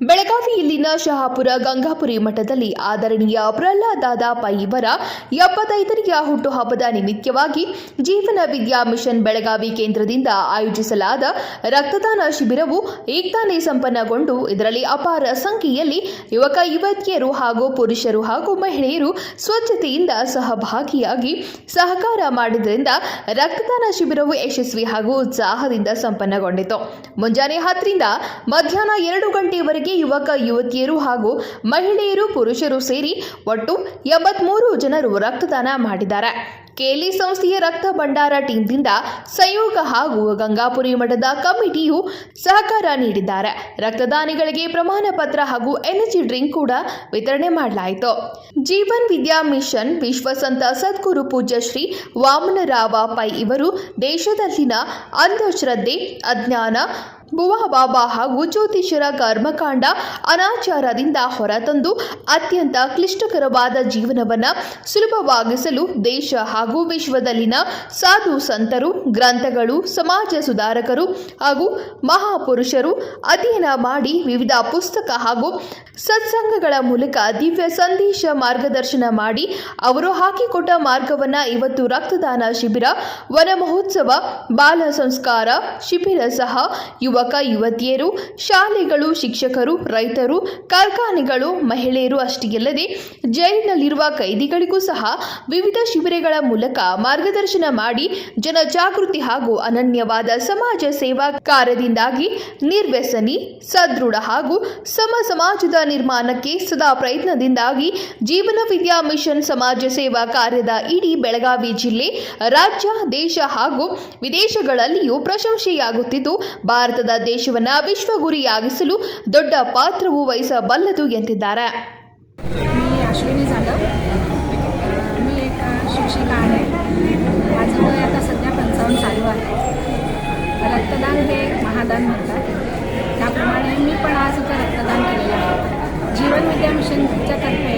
ಬೆಳಗಾವಿಯಲ್ಲಿನ ಶಹಾಪುರ ಗಂಗಾಪುರಿ ಮಠದಲ್ಲಿ ಆದರಣೀಯ ಪ್ರಹ್ಲಾದ ಪೈ ಇವರ 75ನೇ ಹುಟ್ಟುಹಬ್ಬದ ನಿಮಿತ್ತವಾಗಿ ಜೀವನ ವಿದ್ಯಾ ಮಿಷನ್ ಬೆಳಗಾವಿ ಕೇಂದ್ರದಿಂದ ಆಯೋಜಿಸಲಾದ ರಕ್ತದಾನ ಶಿಬಿರವು ಏಕತಾನೆ ಸಂಪನ್ನಗೊಂಡು ಇದರಲ್ಲಿ ಅಪಾರ ಸಂಖ್ಯೆಯಲ್ಲಿ ಯುವಕ ಯುವತಿಯರು ಹಾಗೂ ಪುರುಷರು ಹಾಗೂ ಮಹಿಳೆಯರು ಸ್ವಚ್ಛತೆಯಿಂದ ಸಹಭಾಗಿಯಾಗಿ ಸಹಕಾರ ಮಾಡಿದ್ದರಿಂದ ರಕ್ತದಾನ ಶಿಬಿರವು ಯಶಸ್ವಿ ಹಾಗೂ ಉತ್ಸಾಹದಿಂದ ಸಂಪನ್ನಗೊಂಡಿತು. ಮುಂಜಾನೆ 10 ರಿಂದ ಮಧ್ಯಾಹ್ನ 2 ಗಂಟೆಯವರೆಗೆ ಯುವಕ ಯುವತಿಯರು ಹಾಗೂ ಮಹಿಳೆಯರು ಪುರುಷರು ಸೇರಿ ಒಟ್ಟು 83 ಜನರು ರಕ್ತದಾನ ಮಾಡಿದ್ದಾರೆ. ಕೆಎಲ್ಇ ಸಂಸ್ಥೆಯ ರಕ್ತ ಭಂಡಾರ ಟೀಮ್ದಿಂದ ಸಂಯೋಗ ಹಾಗೂ ಗಂಗಾಪುರಿ ಮಠದ ಕಮಿಟಿಯು ಸಹಕಾರ ನೀಡಿದ್ದಾರೆ. ರಕ್ತದಾನಿಗಳಿಗೆ ಪ್ರಮಾಣ ಪತ್ರ ಹಾಗೂ ಎನರ್ಜಿ ಡ್ರಿಂಕ್ ಕೂಡ ವಿತರಣೆ ಮಾಡಲಾಯಿತು. ಜೀವನ್ ವಿದ್ಯಾ ಮಿಷನ್ ವಿಶ್ವಸಂತ ಸದ್ಗುರು ಪೂಜ್ಯ ಶ್ರೀ ವಾಮನರಾವ ಪೈ ಇವರು ದೇಶದಲ್ಲಿನ ಅಂಧಶ್ರದ್ಧೆ, ಅಜ್ಞಾನ, ಭುವಾ ಹಾಗೂ ಜ್ಯೋತಿಷರ ಕರ್ಮಕಾಂಡ ಅನಾಚಾರದಿಂದ ಹೊರತಂದು ಅತ್ಯಂತ ಕ್ಲಿಷ್ಟಕರವಾದ ಜೀವನವನ್ನು ಸುಲಭವಾಗಿಸಲು ದೇಶ ಹಾಗೂ ವಿಶ್ವದಲ್ಲಿನ ಸಾಧು ಸಂತರು, ಗ್ರಂಥಗಳು, ಸಮಾಜ ಸುಧಾರಕರು ಹಾಗೂ ಮಹಾಪುರುಷರು ಅಧ್ಯಯನ ಮಾಡಿ ವಿವಿಧ ಪುಸ್ತಕ ಹಾಗೂ ಸತ್ಸಂಗಗಳ ಮೂಲಕ ದಿವ್ಯ ಸಂದೇಶ ಮಾರ್ಗದರ್ಶನ ಮಾಡಿ ಅವರು ಹಾಕಿಕೊಟ್ಟ ಮಾರ್ಗವನ್ನು ಇವತ್ತು ರಕ್ತದಾನ ಶಿಬಿರ, ವನ ಮಹೋತ್ಸವ, ಬಾಲ ಸಂಸ್ಕಾರ ಶಿಬಿರ ಸಹ ಯುವಕ ಯುವತಿಯರು, ಶಾಲೆಗಳು, ಶಿಕ್ಷಕರು, ರೈತರು, ಕಾರ್ಖಾನೆಗಳು, ಮಹಿಳೆಯರು ಅಷ್ಟೇ ಅಲ್ಲದೆ ಜೈಲಿನಲ್ಲಿರುವ ಕೈದಿಗಳಿಗೂ ಸಹ ವಿವಿಧ ಶಿಬಿರಗಳ ಮೂಲಕ ಮಾರ್ಗದರ್ಶನ ಮಾಡಿ ಜನಜಾಗೃತಿ ಹಾಗೂ ಅನನ್ಯವಾದ ಸಮಾಜ ಸೇವಾ ಕಾರ್ಯದಿಂದಾಗಿ ನಿರ್ವ್ಯಸನಿ, ಸದೃಢ ಹಾಗೂ ಸಮಾಜದ ನಿರ್ಮಾಣಕ್ಕೆ ಸದಾ ಪ್ರಯತ್ನದಿಂದಾಗಿ ಜೀವನ ವಿದ್ಯಾ ಮಿಷನ್ ಸಮಾಜ ಸೇವಾ ಕಾರ್ಯದ ಇಡೀ ಬೆಳಗಾವಿ ಜಿಲ್ಲೆ, ರಾಜ್ಯ, ದೇಶ ಹಾಗೂ ವಿದೇಶಗಳಲ್ಲಿಯೂ ಪ್ರಶಂಸೆಯಾಗುತ್ತಿದ್ದು ಭಾರತದ ದೇಶವನ್ನು ವಿಶ್ವಗುರಿಯಾಗಿಸಲು ದೊಡ್ಡ ಪಾತ್ರವು ವಹಿಸಬಲ್ಲದು ಎಂದಿದ್ದಾರೆ. मी अश्विनी जाधव, मी एक शिक्षिका आहे. माझं वय आता सध्या 55 चालू आहे. रक्तदान हे महादान म्हणतात, त्याप्रमाणे मी पण आज इथं रक्तदान केलेलं आहे. जीवन विद्या मिशनच्या तर्फे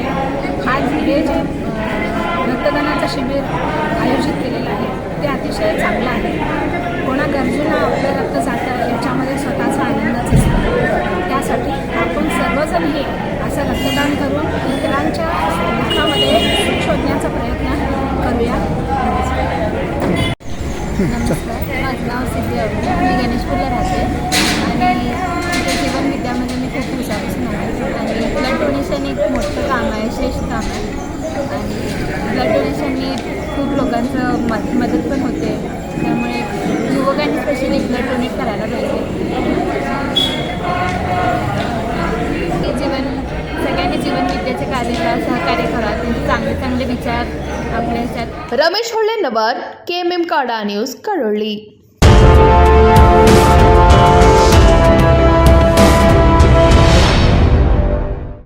आज हे जे रक्तदानाचं शिबिर आयोजित केलेलं आहे ते अतिशय चांगलं आहे. कोणा गरजूंना आपलं रक्त जातं याच्यामध्ये स्वतःचा आनंदच असतो. त्यासाठी आपण सर्वजण हे असं रक्तदान करून इतरांच्या दुःखामध्ये सुख शोधण्याचा प्रयत्न करूया. नमस्कार, माझं नाव सिद्धी अवघे, मी गणेशपूरला राहते आणि इथे जीवन विद्यामध्ये मी खूप दिवसापासून आहे. आणि ब्लड डोनेशन एक मोठं काम आहे, श्रेष्ठ काम आहे. आणि ब्लड डोनेशननी खूप लोकांचं मदत पण होते. त्यामुळे युवकांनी स्पेशली ब्लड डोनेट करायला पाहिजे. सगळ्यांनी जीवन विद्याचे कार्याला सहकार्य करा. चांगले चांगले विचार आपल्या ह्याच्यात. रमेश होळ्ळेनवर, KMM काडा न्यूज, कळवली.